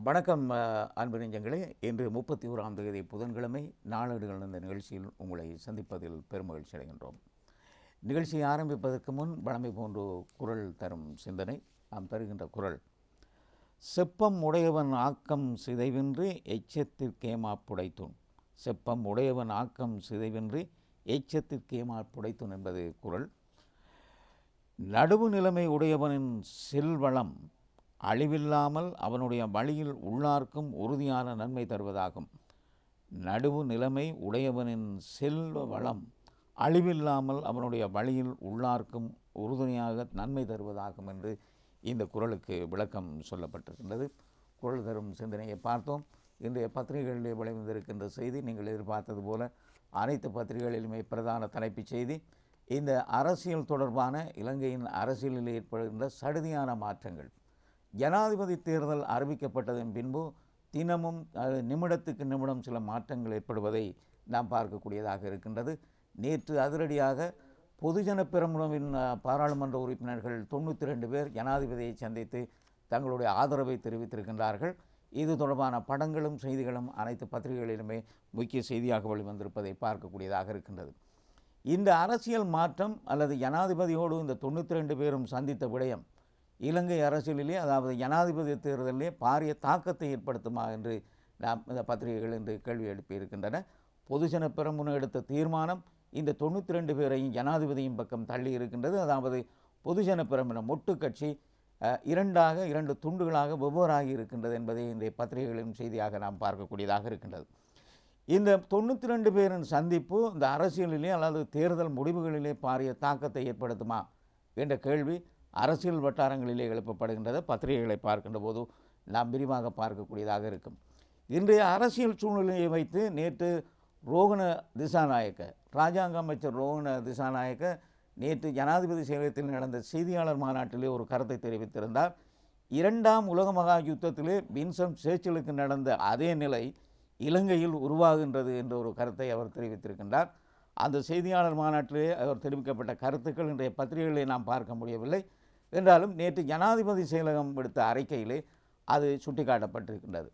வணக்கம் அன்பு நெஞ்சங்களே. இன்று 31ஆம் தேதி புதன்கிழமை. நாளேடுகள் இந்த நிகழ்ச்சியில் உங்களை சந்திப்பதில் பெருமகிழ்ச்சி அடைகின்றோம். நிகழ்ச்சியை ஆரம்பிப்பதற்கு முன் வழமை போன்று குரல் தரும் சிந்தனை. நாம் தருகின்ற குரல்: செப்பம் உடையவன் ஆக்கம் சிதைவின்றி எச்சத்திற்கேமா புடைத்துன். செப்பம் உடையவன் ஆக்கம் சிதைவின்றி எச்சத்திற்கேமா புடைத்துன் என்பது குரல். நடுவு நிலைமை உடையவனின் செல்வளம் அழிவில்லாமல் அவனுடைய வழியில் உள்ளார்க்கும் உறுதியான நன்மை தருவதாகும். நடுவு நிலைமை உடையவனின் செல்வ வளம் அழிவில்லாமல் அவனுடைய வழியில் உள்ளார்க்கும் உறுதுணையாக நன்மை தருவதாகும் என்று இந்த குறளுக்கு விளக்கம் சொல்லப்பட்டிருக்கின்றது. குறள் தரும் சிந்தனையை பார்த்தோம். இன்றைய பத்திரிகைகளிலே விளைந்திருக்கின்ற செய்தி நீங்கள் எதிர்பார்த்தது போல அனைத்து பத்திரிகைகளிலுமே பிரதான தலைப்புச் செய்தி இந்த அரசியல் தொடர்பான இலங்கையின் அரசியலில் ஏற்படுகின்ற சடுதியான மாற்றங்கள். ஜனாதிபதி தேர்தல் அறிவிக்கப்பட்டதன் பின்பு தினமும் நிமிடத்துக்கு நிமிடம் சில மாற்றங்கள் ஏற்படுவதை நாம் பார்க்கக்கூடியதாக இருக்கின்றது. நேற்று அதிரடியாக பொதுஜன பெரமுனவின் பாராளுமன்ற உறுப்பினர்கள் 92 பேர் ஜனாதிபதியை சந்தித்து தங்களுடைய ஆதரவை தெரிவித்திருக்கின்றார்கள். இது தொடர்பான படங்களும் செய்திகளும் அனைத்து பத்திரிகைகளிலுமே முக்கிய செய்தியாக வெளிவந்திருப்பதை பார்க்கக்கூடியதாக இருக்கின்றது. இந்த அரசியல் மாற்றம் அல்லது ஜனாதிபதியோடு இந்த 92 பேரும் சந்தித்த விடயம் இலங்கை அரசியலிலே, அதாவது ஜனாதிபதி தேர்தலிலே பாரிய தாக்கத்தை ஏற்படுத்துமா என்று நாம் இந்த பத்திரிகைகள் என்று கேள்வி எழுப்பியிருக்கின்றன. பொதுஜன பெரமுன எடுத்த தீர்மானம் இந்த 92 பேரையும் ஜனாதிபதியின் பக்கம் தள்ளி இருக்கின்றது. அதாவது பொதுஜன பெரமுன மொட்டு கட்சி இரண்டு துண்டுகளாக வெவ்வேறாகி இருக்கின்றது என்பதை இன்றைய பத்திரிகைகளின் செய்தியாக நாம் பார்க்கக்கூடியதாக இருக்கின்றது. இந்த 92 பேரின் சந்திப்பு இந்த அரசியலிலே அல்லது தேர்தல் முடிவுகளிலே பாரிய தாக்கத்தை ஏற்படுத்துமா என்ற கேள்வி அரசியல் வட்டாரங்களிலே எழுப்பப்படுகின்றது. பத்திரிகைகளை பார்க்கின்ற போது நாம் விரிவாக பார்க்கக்கூடியதாக இருக்கும். இன்றைய அரசியல் சூழ்நிலையை வைத்து நேற்று ரோகண திசாநாயக்க, இராஜாங்க அமைச்சர் ரோகண திசாநாயக்க நேற்று ஜனாதிபதி செயலகத்தில் நடந்த செய்தியாளர் மாநாட்டிலே ஒரு கருத்தை தெரிவித்திருந்தார். 2ஆம் உலக மகா யுத்தத்திலே வின்ஸ்டன் சேர்ச்சிலுக்கு நடந்த அதே நிலை இலங்கையில் உருவாகின்றது என்ற ஒரு கருத்தை அவர் தெரிவித்திருக்கின்றார். அந்த செய்தியாளர் மாநாட்டிலே அவர் தெரிவிக்கப்பட்ட கருத்துக்கள் இன்றைய பத்திரிகைகளை நாம் பார்க்க முடியவில்லை. என்றாலும் நேற்று ஜனாதிபதி செயலகம் விடுத்த அறிக்கையிலே அது சுட்டிக்காட்டப்பட்டிருக்கின்றது.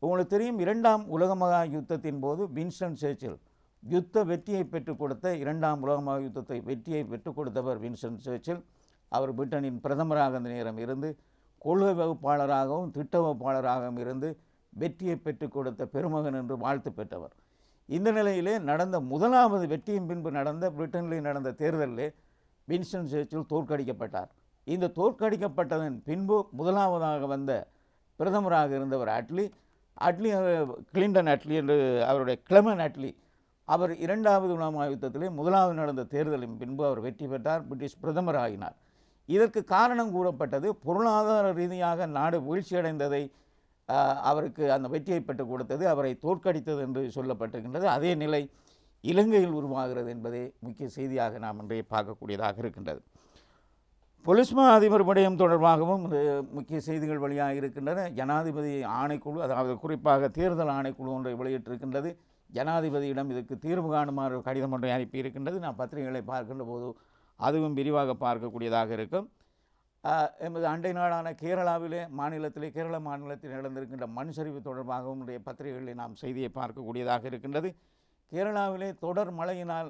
உங்களுக்கு தெரியும், 2ஆம் உலக மகா யுத்தத்தின் போது வின்ஸ்டன் சேர்ச்சில் யுத்த வெற்றியை பெற்றுக் கொடுத்த 2ஆம் உலக மகா யுத்தத்தை வெற்றியை பெற்றுக் கொடுத்தவர் வின்ஸ்டன் சேர்ச்சில். அவர் பிரிட்டனின் பிரதமராக அந்த நேரம் இருந்து கொள்கை வகுப்பாளராகவும் திட்ட வகுப்பாளராகவும் இருந்து வெற்றியை பெற்றுக் கொடுத்த பெருமகன் என்று வாழ்த்து பெற்றவர். இந்த நிலையிலே நடந்த முதலாவது வெற்றியின் பின்பு நடந்த பிரிட்டனிலே நடந்த தேர்தலிலே வின்ஸ்டன் சேர்ச்சில் தோற்கடிக்கப்பட்டார். இந்த தோற்கடிக்கப்பட்டதன் பின்பு முதலாவதாக வந்த பிரதமராக இருந்தவர் அட்லி கிளின்டன் அட்லி என்று அவருடைய கிளமன் அட்லி. அவர் 2வது உலக யுத்தத்திலே முதலாவது நடந்த தேர்தலின் பின்பு அவர் வெற்றி பெற்றார், பிரிட்டிஷ் பிரதமர் ஆகினார். இதற்கு காரணம் கூறப்பட்டது பொருளாதார ரீதியாக நாடு வீழ்ச்சியடைந்ததை அவருக்கு அந்த வெற்றியை பெற்றுக் கொடுத்தது, அவரை தோற்கடித்தது என்று சொல்லப்பட்டிருக்கின்றது. அதே நிலை இலங்கையில் உருவாகிறது என்பதே முக்கிய செய்தியாக நாம் இன்றைய பார்க்கக்கூடியதாக இருக்கின்றது. பொலிஸ்மா அதிபர் விடயம் தொடர்பாகவும் முக்கிய செய்திகள் வெளியாக இருக்கின்றன. ஜனாதிபதி ஆணைக்குழு, அதாவது குறிப்பாக தேர்தல் ஆணைக்குழு ஒன்றை வெளியிட்டிருக்கின்றது. ஜனாதிபதியிடம் இதற்கு தீர்வு காணுமாறு கடிதம் ஒன்றை அனுப்பியிருக்கின்றது. நான் பத்திரிகைகளை பார்க்கின்ற போது அதுவும் விரிவாக பார்க்கக்கூடியதாக இருக்கும். எமது அண்டை நாடான கேரள மாநிலத்தில் நடந்திருக்கின்ற மண் சரிவு தொடர்பாகவும் இன்றைய பத்திரிகைகளில் நாம் செய்தியை பார்க்கக்கூடியதாக இருக்கின்றது. கேரளாவிலே தொடர் மழையினால்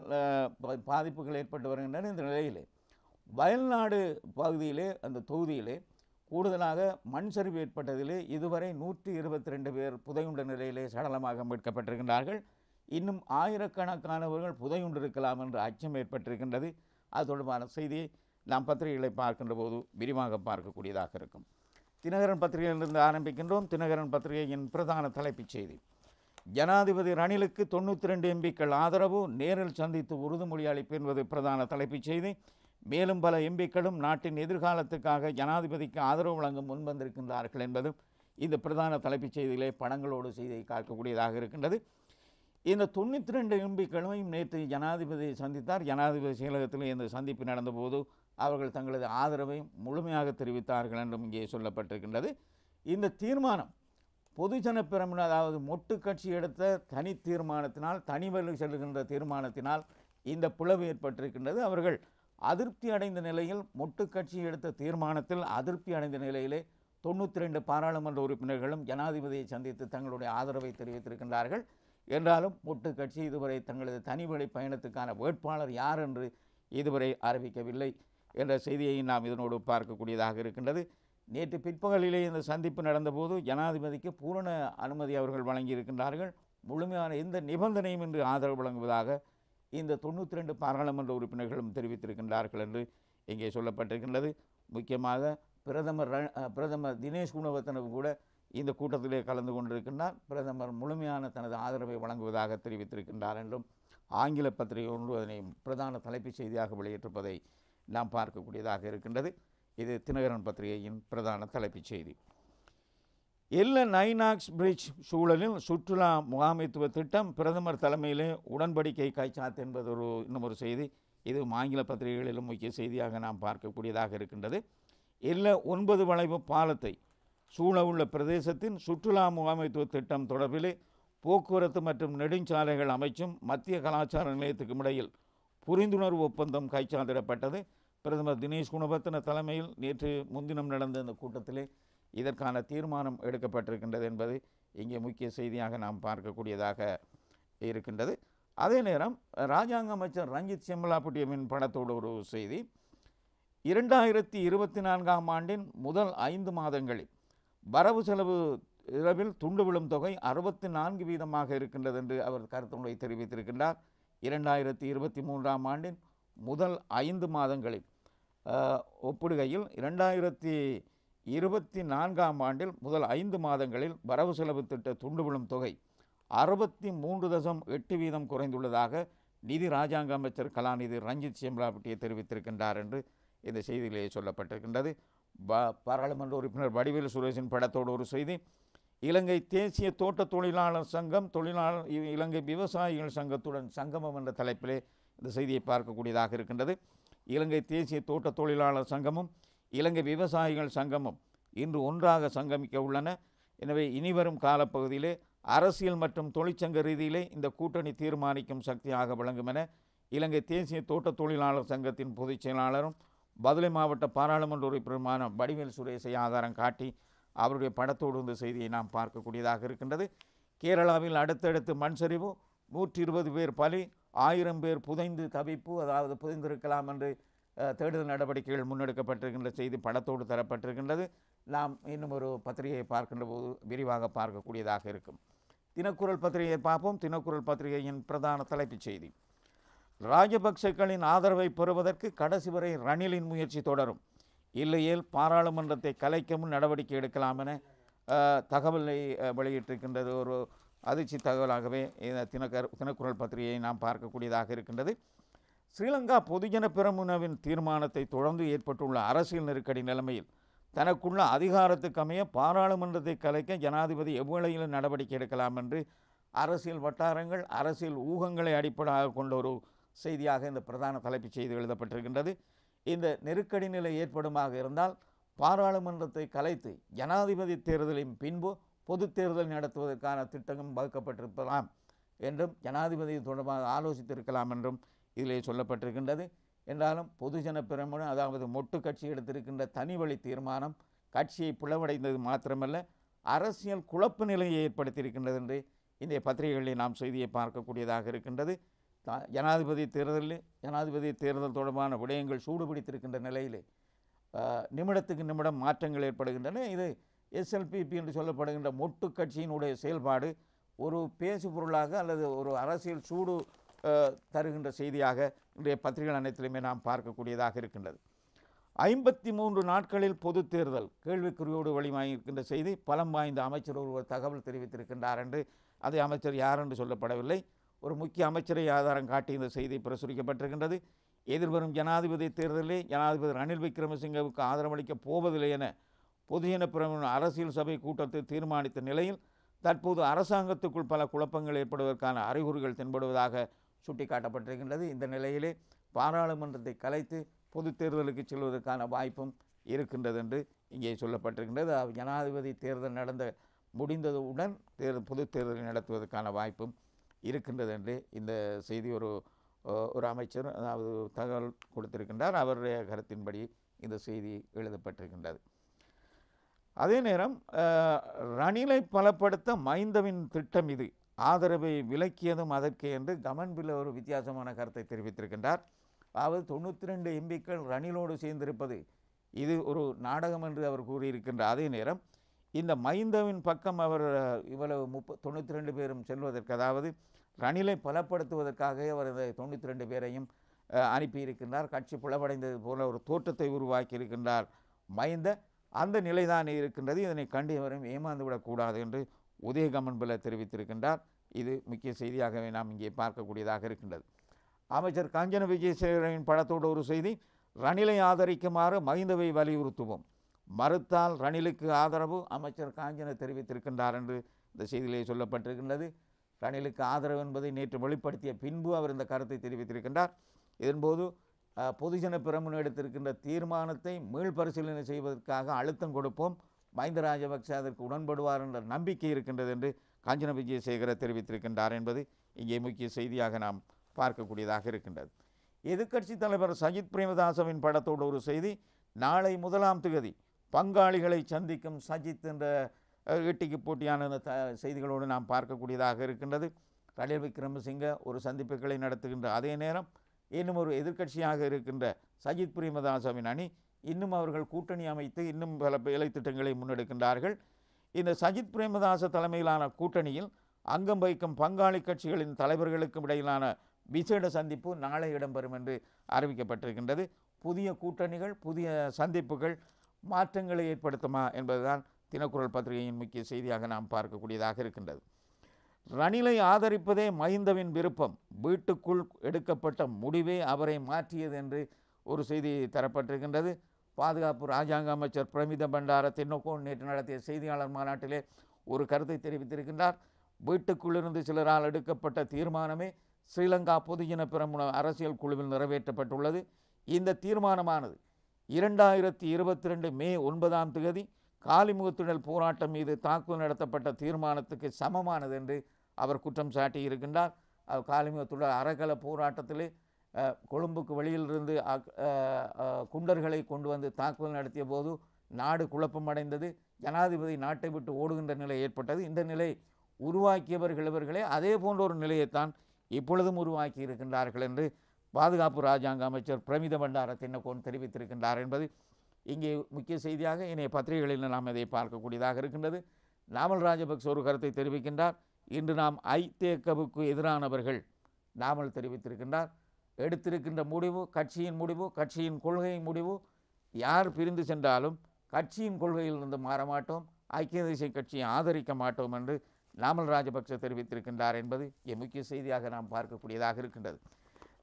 பாதிப்புகள் ஏற்பட்டு வருகின்றன. இந்த நிலையிலே வயல்நாடு பகுதியிலே அந்த தொகுதியிலே கூடுதலாக மண் சரிவு ஏற்பட்டதிலே இதுவரை 122 பேர் புதையுண்ட நிலையிலே சடலமாக மீட்கப்பட்டிருக்கின்றார்கள். இன்னும் ஆயிரக்கணக்கானவர்கள் புதையுண்டிருக்கலாம் என்ற அச்சம் ஏற்பட்டிருக்கின்றது. அது தொடர்பான செய்தியை நாம் பத்திரிகைகளை பார்க்கின்ற போது விரிவாக பார்க்கக்கூடியதாக இருக்கும். தினகரன் பத்திரிகையிலிருந்து ஆரம்பிக்கின்றோம். தினகரன் பத்திரிகையின் பிரதான தலைப்புச் செய்தி: ஜனாதிபதி ரணிலுக்கு 92 எம்பிக்கள் ஆதரவு, நேரில் சந்தித்து உறுதிமொழி அளிப்பு என்பது பிரதான தலைப்புச் செய்தி. மேலும் பல எம்பிக்களும் நாட்டின் எதிர்காலத்துக்காக ஜனாதிபதிக்கு ஆதரவு வழங்க முன்வந்திருக்கின்றார்கள் என்பதும் இந்த பிரதான தலைப்புச் செய்தியிலே படங்களோடு செய்தியை காக்கக்கூடியதாக இருக்கின்றது. இந்த 92 எம்பிக்களும் நேற்று ஜனாதிபதியை சந்தித்தார். ஜனாதிபதி செயலகத்தில் இந்த சந்திப்பு நடந்தபோது அவர்கள் தங்களது ஆதரவை முழுமையாக தெரிவித்தார்கள் என்றும் இங்கே சொல்லப்பட்டிருக்கின்றது. இந்த தீர்மானம் பொதுஜன பெரமுன, அதாவது மொட்டு கட்சி எடுத்த தனி தீர்மானத்தினால், தனிவழி செல்கின்ற தீர்மானத்தினால் இந்த பிளவு ஏற்பட்டிருக்கின்றது. அவர்கள் அதிருப்தி அடைந்த நிலையில், மொட்டு கட்சி எடுத்த தீர்மானத்தில் அதிருப்தி அடைந்த நிலையிலே 92 பாராளுமன்ற உறுப்பினர்களும் ஜனாதிபதியை சந்தித்து தங்களுடைய ஆதரவை தெரிவித்திருக்கின்றார்கள். என்றாலும் மொட்டு கட்சி இதுவரை தங்களது தனிவழி பயணத்துக்கான வேட்பாளர் யார் என்று இதுவரை அறிவிக்கவில்லை என்ற செய்தியை நாம் இதனோடு பார்க்கக்கூடியதாக இருக்கின்றது. நேற்று பிற்பகலிலே இந்த சந்திப்பு நடந்தபோது ஜனாதிபதிக்கு பூரண அனுமதி அவர்கள் வழங்கியிருக்கின்றார்கள். முழுமையான எந்த நிபந்தனையும் இன்றி ஆதரவு வழங்குவதாக இந்த 92 பாராளுமன்ற உறுப்பினர்களும் தெரிவித்திருக்கின்றார்கள் என்று இங்கே சொல்லப்பட்டிருக்கின்றது. முக்கியமாக பிரதமர் தினேஷ் குணவர்த்தனவு கூட இந்த கூட்டத்திலே கலந்து கொண்டிருக்கின்றார். பிரதமர் முழுமையான தனது ஆதரவை வழங்குவதாக தெரிவித்திருக்கின்றார் என்றும் ஆங்கில பத்திரிகை ஒன்று அதனை பிரதான தலைப்புச் செய்தியாக வெளியிட்டிருப்பதை நாம் பார்க்கக்கூடியதாக இருக்கின்றது. இது தினகரன் பத்திரிகையின் பிரதான தலைப்புச் செய்தி. எல்லன் ஐநாக்ஸ் பிரிட்ஜ் சூழலில் சுற்றுலா முகாமைத்துவ திட்டம் பிரதமர் தலைமையிலே உடன்படிக்கை கைச்சாத்து என்பது இன்னும் ஒரு செய்தி. இது ஆங்கில பத்திரிகைகளிலும் முக்கிய செய்தியாக நாம் பார்க்கக்கூடியதாக இருக்கின்றது. எல்ல 9 வளைவு பாலத்தை சூழவுள்ள பிரதேசத்தின் சுற்றுலா முகாமைத்துவ திட்டம் தொடர்பிலே போக்குவரத்து மற்றும் நெடுஞ்சாலைகள் அமைச்சும் மத்திய கலாச்சார நிலையத்துக்கும் இடையில் புரிந்துணர்வு ஒப்பந்தம் கைச்சாத்திடப்பட்டது. பிரதமர் தினேஷ் குணவர்த்தன தலைமையில் நேற்று முன்தினம் நடந்த இந்த கூட்டத்திலே இதற்கான தீர்மானம் எடுக்கப்பட்டிருக்கின்றது என்பது இங்கே முக்கிய செய்தியாக நாம் பார்க்கக்கூடியதாக இருக்கின்றது. அதே நேரம் இராஜாங்க அமைச்சர் ரஞ்சித் செம்மலாபுட்டியமின் படத்தோடு ஒரு செய்தி. 2024ஆம் ஆண்டின் முதல் 5 மாதங்களில் வரவு செலவு இரவில் துண்டு விழும் தொகை 64% இருக்கின்றது என்று அவர் கருத்துரை தெரிவித்திருக்கின்றார். 2023ஆம் ஆண்டின் முதல் 5 மாதங்களில் ஒப்பிடுகையில் 2024ஆம் ஆண்டில் முதல் 5 மாதங்களில் வரவு செலவு திட்ட துண்டு விழும் தொகை 63.8% குறைந்துள்ளதாக நிதி இராஜாங்க அமைச்சர் கலாநிதி ரஞ்சித் செம்மலாபுட்டிய தெரிவித்திருக்கின்றார் என்று இந்த செய்தியிலேயே சொல்லப்பட்டிருக்கின்றது. பாராளுமன்ற உறுப்பினர் வடிவேலு சுரேஷின் படத்தோடு ஒரு செய்தி. இலங்கை தேசிய தோட்ட தொழிலாளர் சங்கம் இலங்கை விவசாயிகள் சங்கத்துடன் சங்கமம் என்ற தலைப்பிலே இந்த செய்தியை பார்க்கக்கூடியதாக இருக்கின்றது. இலங்கை தேசிய தோட்ட தொழிலாளர் சங்கமும் இலங்கை விவசாயிகள் சங்கமும் இன்று ஒன்றாக சங்கமிக்க உள்ளன. எனவே இனிவரும் காலப்பகுதியிலே அரசியல் மற்றும் தொழிற்சங்க ரீதியிலே இந்த கூட்டணி தீர்மானிக்கும் சக்தியாக விளங்கும் என இலங்கை தேசிய தோட்ட தொழிலாளர் சங்கத்தின் பொதுச் செயலாளரும் பதுளை மாவட்ட பாராளுமன்ற உறுப்பினருமான வடிவேல் சுரேஷை ஆதாரம் காட்டி அவருடைய படத்தோடு இந்த செய்தியை நாம் பார்க்கக்கூடியதாக இருக்கின்றது. கேரளாவில் அடுத்தடுத்து மண் சரிவு, 120 பேர் பலி, 1000 பேர் புதைந்து தவிப்பு, அதாவது புதைந்திருக்கலாம் என்று தேடுதல் நடவடிக்கைகள் முன்னெடுக்கப்பட்டிருக்கின்ற செய்தி படத்தோடு தரப்பட்டிருக்கின்றது. நாம் இன்னும் ஒரு பத்திரிகையை பார்க்கின்ற போது விரிவாக பார்க்கக்கூடியதாக இருக்கும். தினக்குரல் பத்திரிகையை பார்ப்போம். தினக்குரல் பத்திரிகையின் பிரதான தலைப்புச் செய்தி. ராஜபக்சேக்களின் ஆதரவை பெறுவதற்கு கடைசி வரை ரணிலின் முயற்சி தொடரும், இல்லையேல் பாராளுமன்றத்தை கலைக்கவும் நடவடிக்கை எடுக்கலாம் என தகவலை வெளியிட்டிருக்கின்றது. ஒரு அதிர்ச்சி தகவலாகவே இந்த தினக்குரல் பத்திரிகையை நாம் பார்க்கக்கூடியதாக இருக்கின்றது. ஸ்ரீலங்கா பொதுஜன பெரமுனவின் தீர்மானத்தை தொடர்ந்து ஏற்பட்டுள்ள அரசியல் நெருக்கடி நிலைமையில் தனக்குள்ள அதிகாரத்துக்கு அமைய பாராளுமன்றத்தை கலைக்க ஜனாதிபதி எவ்வளையிலும் நடவடிக்கை எடுக்கலாம் என்று அரசியல் வட்டாரங்கள் அரசியல் ஊகங்களை அடிப்படையாக கொண்ட ஒரு செய்தியாக இந்த பிரதான தலைப்புச் செய்தி எழுதப்பட்டிருக்கின்றது. இந்த நெருக்கடி நிலை ஏற்படுமாக இருந்தால் பாராளுமன்றத்தை கலைத்து ஜனாதிபதி தேர்தலின் பின்பு பொது தேர்தல் நடத்துவதற்கான திட்டமும் வகுக்கப்பட்டிருக்கலாம் என்றும் ஜனாதிபதி தொடர்பாக ஆலோசித்திருக்கலாம் என்றும் இதிலே சொல்லப்பட்டிருக்கின்றது. என்றாலும் பொதுஜன பெரமுன அதாவது மொட்டு கட்சி எடுத்திருக்கின்ற தனிவழி தீர்மானம் கட்சியை பிளவடைந்தது மாத்திரமல்ல அரசியல் குழப்ப நிலையை ஏற்படுத்தியிருக்கின்றது என்று இந்த பத்திரிகைகளில் நாம் செய்தியை பார்க்கக்கூடியதாக இருக்கின்றது. ஜனாதிபதி தேர்தல் தொடர்பான விடயங்கள் சூடுபிடித்திருக்கின்ற நிலையிலே நிமிடத்துக்கு நிமிடம் மாற்றங்கள் ஏற்படுகின்றன. இது எஸ்எல்பிபி என்று சொல்லப்படுகின்ற மொட்டு கட்சியினுடைய செயல்பாடு ஒரு பேசு பொருளாக அல்லது ஒரு அரசியல் சூடு தருகின்ற செய்தியாக இன்றைய பத்திரிகைகள் அனைத்திலுமே நாம் பார்க்கக்கூடியதாக இருக்கின்றது. 53 நாட்களில் பொது தேர்தல் கேள்விக்குறியோடு வெளியாகியிருக்கின்ற செய்தி. பலம் வாய்ந்த அமைச்சர் ஒருவர் தகவல் தெரிவித்திருக்கின்றார் என்று, அதை அமைச்சர் யார் என்று சொல்லப்படவில்லை. ஒரு முக்கிய அமைச்சரை ஆதாரம் காட்டி இந்த செய்தி பிரசுரிக்கப்பட்டிருக்கின்றது. எதிர்வரும் ஜனாதிபதி தேர்தலில் ஜனாதிபதி ரணில் விக்ரமசிங்கவுக்கு ஆதரவளிக்கப் போவதில்லை என பொதுஜன பெரமுன அரசியல் சபை கூட்டத்தில் தீர்மானித்த நிலையில் தற்போது அரசாங்கத்துக்குள் பல குழப்பங்கள் ஏற்படுவதற்கான அறிகுறிகள் தென்படுவதாக சுட்டிக்காட்டப்பட்டிருக்கின்றது. இந்த நிலையிலே பாராளுமன்றத்தை கலைத்து பொது தேர்தலுக்கு செல்வதற்கான வாய்ப்பும் இருக்கின்றது என்று இங்கே சொல்லப்பட்டிருக்கின்றது. ஜனாதிபதி தேர்தல் முடிந்ததுடன் பொது தேர்தலை நடத்துவதற்கான வாய்ப்பும் இருக்கின்றது என்று இந்த செய்தி ஒரு அமைச்சர் அதாவது தகவல் கொடுத்திருக்கின்றார். அவருடைய கருத்தின்படி இந்த செய்தி எழுதப்பட்டிருக்கின்றது. அதே நேரம் ரணிலை பலப்படுத்த மைந்தவின் திட்டம் இது, ஆதரவை விலக்கியதும் அதற்கே என்று கமன்பில் ஒரு வித்தியாசமான கருத்தை தெரிவித்திருக்கின்றார். அதாவது 92 எம்பிக்கள் ரணிலோடு சேர்ந்திருப்பது இது ஒரு நாடகம் என்று அவர் கூறியிருக்கின்றார். அதே நேரம் இந்த மைந்தவின் பக்கம் அவர் இவ்வளவு 92 பேரும் செல்வதற்கு, அதாவது ரணிலை பலப்படுத்துவதற்காக அவர் இந்த 92 பேரையும் அனுப்பியிருக்கின்றார். கட்சி புலப்படைந்தது போல ஒரு தோற்றத்தை உருவாக்கி இருக்கின்றார் மைந்த. அந்த நிலைதான் இருக்கின்றது. இதனை கண்டு எவரும் ஏமாந்துவிடக்கூடாது என்று உதயகமன்பில தெரிவித்திருக்கின்றார். இது முக்கிய செய்தியாகவே நாம் இங்கே பார்க்கக்கூடியதாக இருக்கின்றது. அமைச்சர் காஞ்சன விஜயசேகரனின் படத்தோடு ஒரு செய்தி, ரணிலை ஆதரிக்குமாறு மைந்தவை வலியுறுத்துவோம், மறுத்தால் ரணிலுக்கு ஆதரவு அமைச்சர் காஞ்சன தெரிவித்திருக்கின்றார் என்று இந்த செய்தியிலே சொல்லப்பட்டிருக்கின்றது. ரணிலுக்கு ஆதரவு என்பதை நேற்று வெளிப்படுத்திய பின்பு அவர் இந்த கருத்தை தெரிவித்திருக்கின்றார். இதன்போது பொதுஜன பெரமுன எடுத்திருக்கின்ற தீர்மானத்தை மீள்பரிசீலனை செய்வதற்காக அழுத்தம் கொடுப்போம், மஹிந்த ராஜபக்ச அதற்கு உடன்படுவார் என்ற நம்பிக்கை இருக்கின்றது என்று காஞ்சன விஜயசேகர தெரிவித்திருக்கின்றார் என்பது இங்கே முக்கிய செய்தியாக நாம் பார்க்கக்கூடியதாக இருக்கின்றது. எதிர்க்கட்சி தலைவர் சஜித் பிரேமதாசவின் படத்தோடு ஒரு செய்தி, நாளை 1ஆம் தேதி பங்காளிகளை சந்திக்கும் சஜித் என்ற ஈட்டிக்கு போட்டியான செய்திகளோடு நாம் பார்க்கக்கூடியதாக இருக்கின்றது. ரணில் விக்ரமசிங்க ஒரு சந்திப்புகளை நடத்துகின்ற அதே நேரம் இன்னும் ஒரு எதிர்க்கட்சியாக இருக்கின்ற சஜித் பிரேமதாசவின் அணி இன்னும் அவர்கள் கூட்டணி அமைத்து இன்னும் பல வேலை திட்டங்களை முன்னெடுக்கின்றார்கள். இந்த சஜித் பிரேமதாச தலைமையிலான கூட்டணியில் அங்கம் வகிக்கும் பங்காளி கட்சிகளின் தலைவர்களுக்கும் இடையிலான விசேட சந்திப்பு நாளை இடம்பெறும் என்று அறிவிக்கப்பட்டிருக்கின்றது. புதிய கூட்டணிகள், புதிய சந்திப்புகள் மாற்றங்களை ஏற்படுத்துமா என்பதுதான் தினக்குரல் பத்திரிகையின் முக்கிய செய்தியாக நாம் பார்க்கக்கூடியதாக இருக்கின்றது. ரணிலை ஆதரிப்பதே மஹிந்தவின் விருப்பம், வீட்டுக்குள் எடுக்கப்பட்ட முடிவே அவரை மாற்றியது என்று ஒரு செய்தி தரப்பட்டிருக்கின்றது. பாதுகாப்பு இராஜாங்க அமைச்சர் பிரமித பண்டார தென்னோகோன் நேற்று நடத்திய செய்தியாளர் மாநாட்டிலே ஒரு கருத்தை தெரிவித்திருக்கின்றார். வீட்டுக்குள்ளிருந்து சிலரால் எடுக்கப்பட்ட தீர்மானமே ஸ்ரீலங்கா பொதுஜன பெரமுன அரசியல் குழுவில் நிறைவேற்றப்பட்டுள்ளது. இந்த தீர்மானமானது 2022 மே 9ஆம் தேதி காலிமுகத்திடல் போராட்டம் மீது தாக்குதல் நடத்தப்பட்ட தீர்மானத்துக்கு சமமானது என்று அவர் குற்றம் சாட்டியிருக்கின்றார். காலிமுகத்துடல் அறக்கல போராட்டத்திலே கொழும்புக்கு வெளியிலிருந்து குண்டர்களை கொண்டு வந்து தாக்குதல் நடத்திய போது நாடு குழப்பமடைந்தது, ஜனாதிபதி நாட்டை விட்டு ஓடுகின்ற நிலை ஏற்பட்டது. இந்த நிலை உருவாக்கியவர்கள் இவர்களே அதே போன்ற ஒரு நிலையைத்தான் இப்பொழுதும் உருவாக்கி இருக்கின்றார்கள் என்று பாதுகாப்பு இராஜாங்க அமைச்சர் பிரமித பண்டார தென்னகோன் தெரிவித்திருக்கின்றார் என்பது இங்கே முக்கிய செய்தியாக இணைய பத்திரிகைகளில் நாம் இதை பார்க்கக்கூடியதாக இருக்கின்றது. நாமல் ராஜபக்ச ஒரு கருத்தை தெரிவிக்கின்றார். இன்று நாம் ஐதேகவுக்கு எதிரானவர்கள் நாமல் தெரிவித்திருக்கின்றார். எடுத்திருக்கின்ற முடிவு கட்சியின் முடிவு, கட்சியின் கொள்கை முடிவு. யார் பிரிந்து சென்றாலும் கட்சியின் கொள்கையிலிருந்து மாறமாட்டோம், ஐக்கிய தேசிய கட்சியை ஆதரிக்க மாட்டோம் என்று நாமல் ராஜபக்ச தெரிவித்திருக்கின்றார் என்பது முக்கிய செய்தியாக நாம் பார்க்கக்கூடியதாக இருக்கின்றது.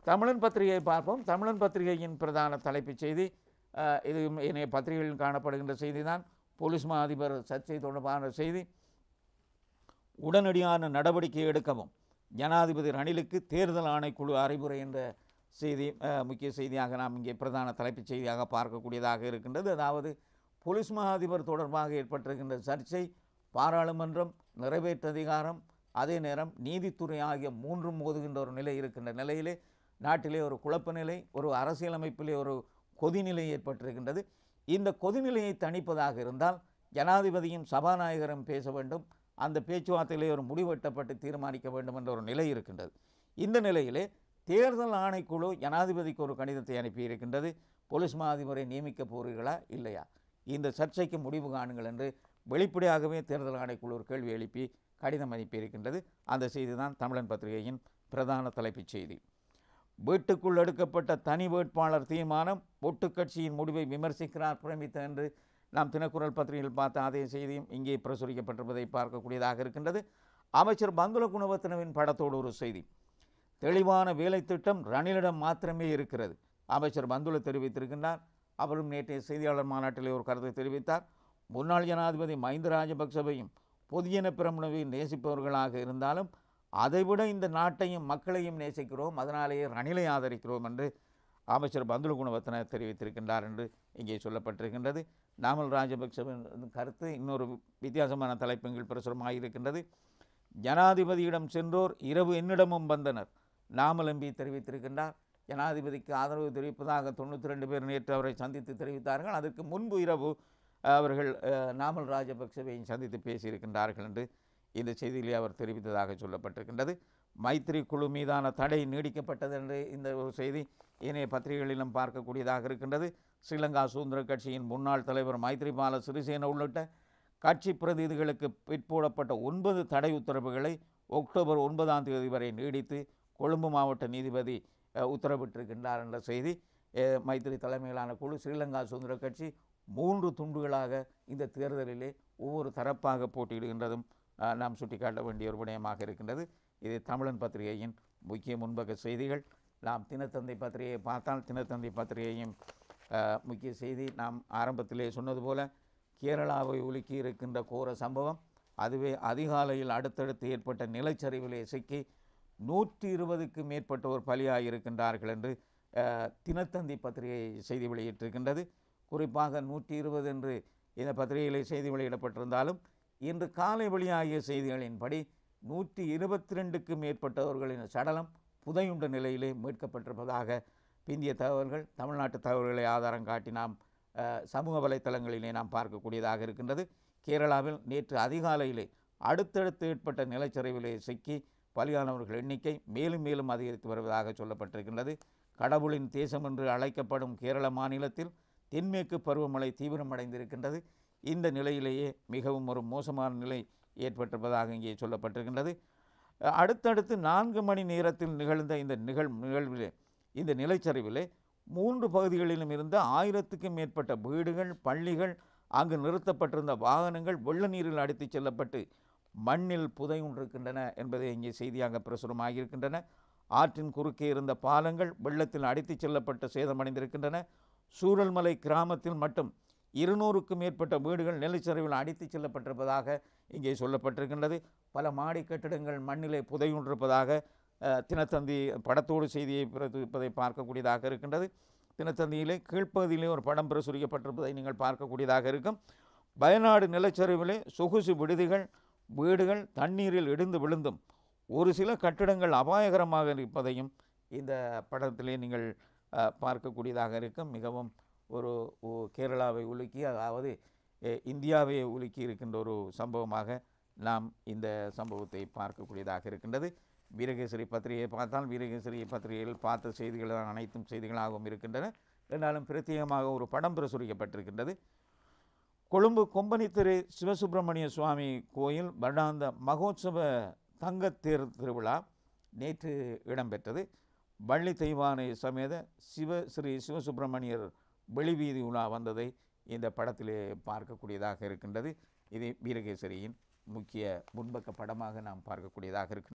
தமிழன் பத்திரிகையை பார்ப்போம். தமிழன் பத்திரிகையின் பிரதான தலைப்புச் செய்தி, இது இணைய பத்திரிகைகளில் காணப்படுகின்ற செய்தி தான். போலீஸ் மா அதிபர் சர்ச்சை தொடர்பான செய்தி, உடனடியான நடவடிக்கை எடுக்கவும் ஜனாதிபதி ரணிலுக்கு தேர்தல் ஆணைக்குழு அறிவுரை என்ற செய்தி முக்கிய செய்தியாக நாம் இங்கே பிரதான தலைப்புச் செய்தியாக பார்க்கக்கூடியதாக இருக்கின்றது. அதாவது போலீஸ் மா அதிபர் தொடர்பாக ஏற்பட்டிருக்கின்ற சர்ச்சை, பாராளுமன்றம், நிறைவேற்று அதிகாரம், அதே நேரம் நீதித்துறை ஆகிய மூன்றும் மோதுகின்ற ஒரு நிலை இருக்கின்ற நிலையிலே நாட்டிலே ஒரு குழப்ப நிலை, ஒரு அரசியலமைப்பிலே ஒரு கொதிநிலை ஏற்பட்டிருக்கின்றது. இந்த கொதிநிலையை தணிப்பதாக இருந்தால் ஜனாதிபதியும் சபாநாயகரும் பேச வேண்டும், அந்த பேச்சுவார்த்தையிலே ஒரு முடிவெட்டப்பட்டு தீர்மானிக்க வேண்டும் என்ற ஒரு நிலை இருக்கின்றது. இந்த நிலையிலே தேர்தல் ஆணைக்குழு ஜனாதிபதிக்கு ஒரு கடிதத்தை அனுப்பியிருக்கின்றது. போலீஸ் மா அதிபரை நியமிக்க போகிறீர்களா இல்லையா, இந்த சர்ச்சைக்கு முடிவு காணுங்கள் என்று வெளிப்படையாகவே தேர்தல் ஆணைக்குழு ஒரு கேள்வி எழுப்பி கடிதம் அனுப்பியிருக்கின்றது. அந்த செய்தி தான் தமிழன் பத்திரிகையின் பிரதான தலைப்புச் செய்தி. வீட்டுக்குள் எடுக்கப்பட்ட தனி வேட்பாளர் தீர்மானம், ஒட்டு கட்சியின் முடிவை விமர்சிக்கிறார் பிரமித்த என்று நாம் தினக்குரல் பத்திரிகையில் பார்த்த அதே செய்தியும் இங்கே பிரசுரிக்கப்பட்டிருப்பதை பார்க்கக்கூடியதாக இருக்கின்றது. அமைச்சர் பந்துல குணவர்த்தனவின் படத்தோடு ஒரு செய்தி, தெளிவான வேலை திட்டம் ரணிலிடம் மாத்திரமே இருக்கிறது, அமைச்சர் பந்துல தெரிவித்திருக்கின்றார். அவரும் நேற்றைய செய்தியாளர் மாநாட்டிலே ஒரு கருத்தை தெரிவித்தார். முன்னாள் ஜனாதிபதி மஹிந்த ராஜபக்சவையும் பொதுஜன பெரமுனவையும் நேசிப்பவர்களாக இருந்தாலும் அதைவிட இந்த நாட்டையும் மக்களையும் நேசிக்கிறோம், அதனாலேயே ரணிலை ஆதரிக்கிறோம் என்று அமைச்சர் பந்துல குணவர்த்தன தெரிவித்திருக்கின்றார் என்று இங்கே சொல்லப்பட்டிருக்கின்றது. நாமல் ராஜபக்சவின் கருத்து இன்னொரு வித்தியாசமான தலைப்புகள் பிரசுரமாக இருக்கின்றது. ஜனாதிபதியிடம் சென்றோர் இரவு என்னிடமும் வந்தனர், நாமல் எம்பி தெரிவித்திருக்கின்றார். ஜனாதிபதிக்கு ஆதரவு தெரிவிப்பதாக 92 பேர் நேற்று அவரை சந்தித்து தெரிவித்தார்கள். அதற்கு முன்பு இரவு அவர்கள் நாமல் ராஜபக்சவையும் சந்தித்து பேசியிருக்கின்றார்கள் என்று இந்த செய்தியிலே அவர் தெரிவித்ததாக சொல்லப்பட்டிருக்கின்றது. மைத்திரி குழு மீதான தடை நீடிக்கப்பட்டது என்று இந்த ஒரு செய்தி ஏனைய பத்திரிகைகளிலும் பார்க்கக்கூடியதாக இருக்கின்றது. ஸ்ரீலங்கா சுதந்திர கட்சியின் முன்னாள் தலைவர் மைத்ரிபால சிறிசேன உள்ளிட்ட கட்சி பிரதிநிதிகளுக்கு பிற்போடப்பட்ட 9 தடை உத்தரவுகளை அக்டோபர் 9ஆம் தேதி வரை நீடித்து கொழும்பு மாவட்ட நீதிபதி உத்தரவிட்டிருக்கின்றார் என்ற செய்தி. மைத்திரி தலைமையிலான குழு ஸ்ரீலங்கா சுதந்திர கட்சி 3 துண்டுகளாக இந்த தேர்தலிலே ஒவ்வொரு தரப்பாக போட்டியிடுகின்றதும் நாம் சுட்டிக்காட்ட வேண்டிய ஒரு விடயமாக இருக்கின்றது. இது தமிழன் பத்திரிகையின் முக்கிய முன்பக்க செய்திகள். நாம் தினத்தந்தை பத்திரிகையை பார்த்தால் தினத்தந்தை பத்திரிகையும் முக்கிய செய்தி நாம் ஆரம்பத்திலே சொன்னது போல கேரளாவை உலுக்கி இருக்கின்ற கோர சம்பவம். அதுவே அதிகாலையில் அடுத்தடுத்து ஏற்பட்ட நிலச்சரிவிலே சிக்கி 120க்கும் மேற்பட்டோர் பலியாகியிருக்கின்றார்கள் என்று தினத்தந்தி பத்திரிகை செய்தி வெளியிட்டிருக்கின்றது. குறிப்பாக 120 என்று இந்த பத்திரிகையிலே செய்தி வெளியிடப்பட்டிருந்தாலும் இன்று காலை வெளியாகிய செய்திகளின்படி 122க்கும் மேற்பட்டவர்களின் சடலம் புதையுண்ட நிலையிலே மீட்கப்பட்டிருப்பதாக பிந்திய தகவல்கள், தமிழ்நாட்டு தகவல்களை ஆதாரம் காட்டி நாம் சமூக வலைத்தளங்களிலே நாம் பார்க்கக்கூடியதாக இருக்கின்றது. கேரளாவில் நேற்று அதிகாலையிலே அடுத்தடுத்து ஏற்பட்ட நிலச்சரிவிலே சிக்கி பலியானவர்கள் எண்ணிக்கை மேலும் மேலும் அதிகரித்து வருவதாக சொல்லப்பட்டிருக்கின்றது. கடவுளின் தேசம் என்று அழைக்கப்படும் கேரள மாநிலத்தில் தென்மேற்கு பருவமழை தீவிரமடைந்திருக்கின்றது. இந்த நிலையிலேயே மிகவும் ஒரு மோசமான நிலை ஏற்பட்டிருப்பதாக இங்கே சொல்லப்பட்டிருக்கின்றது. அடுத்தடுத்து 4 மணி நேரத்தில் நிகழ்ந்த இந்த நிகழ்விலே இந்த நிலச்சரிவிலே 3 பகுதிகளிலும் இருந்த 1000க்கும் மேற்பட்ட வீடுகள், பள்ளிகள், அங்கு நிறுத்தப்பட்டிருந்த வாகனங்கள் வெள்ள நீரில் அடித்துச் செல்லப்பட்டு மண்ணில் புதையுண்டிருக்கின்றன என்பதை இங்கே செய்தியாக பிரசுரமாகியிருக்கின்றன. ஆற்றின் குறுக்கே இருந்த பாலங்கள் வெள்ளத்தில் அடித்துச் செல்லப்பட்டு சேதமடைந்திருக்கின்றன. சூரல்மலை கிராமத்தில் மட்டும் 200க்கும் மேற்பட்ட வீடுகள் நிலச்சரிவில் அடித்துச் செல்லப்பட்டிருப்பதாக இங்கே சொல்லப்பட்டிருக்கின்றது. பல மாடி கட்டிடங்கள் மண்ணிலே புதையுண்டிருப்பதாக தினத்தந்தி படத்தோடு செய்தியை பிரதிப்பதை பார்க்கக்கூடியதாக இருக்கின்றது. தினத்தந்தியிலே கீழ்ப்பகுதியிலே ஒரு படம் பிரசுரிக்கப்பட்டிருப்பதை நீங்கள் பார்க்கக்கூடியதாக இருக்கும். வயநாடு நிலச்சரிவிலே சொகுசு விடுதிகள், வீடுகள் தண்ணீரில் இடிந்து விழுந்தும் ஒரு சில கட்டிடங்கள் அபாயகரமாக இருப்பதையும் இந்த படத்திலே நீங்கள் பார்க்கக்கூடியதாக இருக்கும். மிகவும் ஒரு கேரளாவை உலுக்கி, அதாவது இந்தியாவை உலுக்கி இருக்கின்ற ஒரு சம்பவமாக நாம் இந்த சம்பவத்தை பார்க்கக்கூடியதாக இருக்கின்றது. வீரகேசரி பத்திரிகையை பார்த்தால் வீரகேசரி பத்திரிகையில் பார்த்த செய்திகள் அனைத்தும் செய்திகளாகவும் இருக்கின்றன. என்றாலும் பிரத்யேகமாக ஒரு படம் பிரசுரிக்கப்பட்டிருக்கின்றது. கொழும்பு கொம்பனித்துறை சிவசுப்பிரமணிய சுவாமி கோயில் வருடாந்த மகோத்சவ தங்கத்தேர் திருவிழா நேற்று இடம்பெற்றது. வள்ளி தெய்வானை சமேத ஸ்ரீ சிவசுப்பிரமணியர் வெளிவீதி உலா வந்ததை இந்த படத்திலே பார்க்கக்கூடியதாக இருக்கின்றது. இது வீரகேசரியின் முக்கிய முன்பக்க படமாக நாம் பார்க்கக்கூடியதாக இருக்கின்றது.